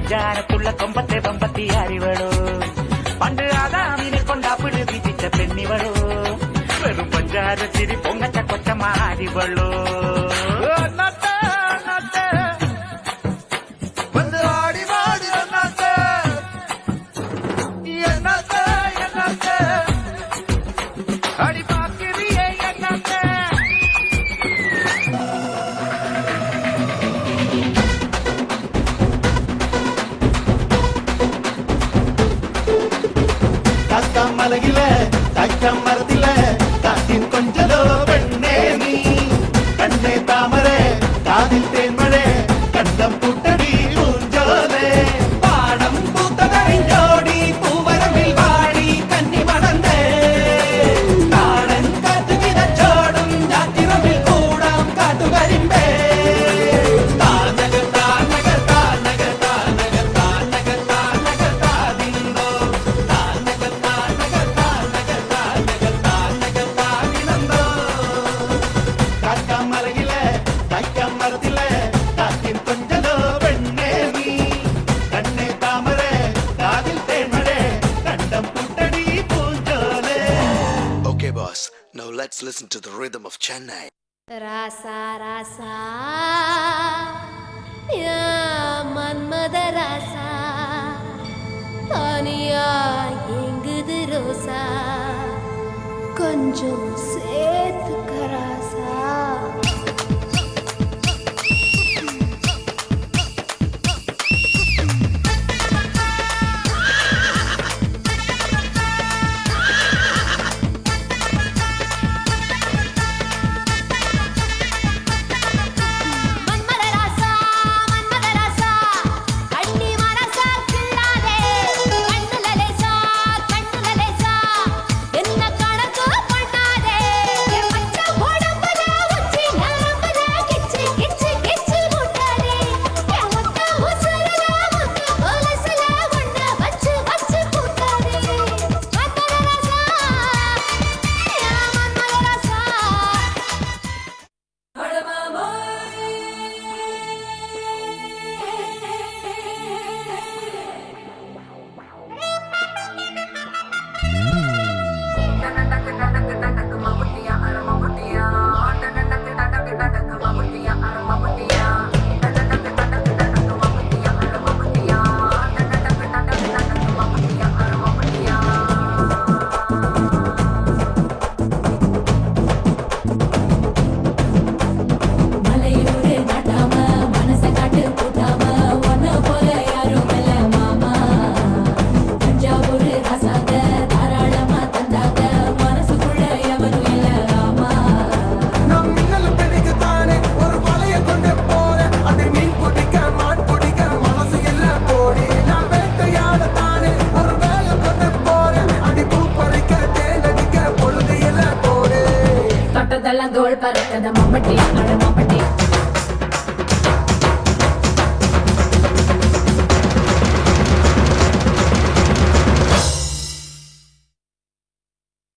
പഞ്ചാരത്തുള്ള കൊമ്പത്തെ പമ്പത്തി അറിവളോ പണ്ട് ആദാമിനെ കൊണ്ടാപ്പിട് വിധിച്ച പെണ്ണിവളോ വെറും പഞ്ചാര ചിരി പൊങ്ങച്ച കൊച്ചമാരിവളോ மலையில தச்சம் மரத்தில காத்தின் கொஞ்சலோ பெண்ணே நீ கண்ணே தாமரை காதில் தேன்மழை கண்டம் புட்டடி பூஞ்சோலே பாடம் பூத்ததறிஞ்சோடி பூவரமில் வாடி கன்னி மணந்தே காடன் காத்து விதச்சோடும் ஜாத்திரமில் கூடாம் காட்டு வரிம்பே தானகர் தானகர் தானகர் தானகர் தானகர் தானகர் தாதிந்தோ Okay, boss. Now let's listen to the rhythm of Chennai. Rasa rasa ya manmada rasa taniya yengudu rosa konjam seethuka rasa தோள் பறக்கத மம்பட்டியா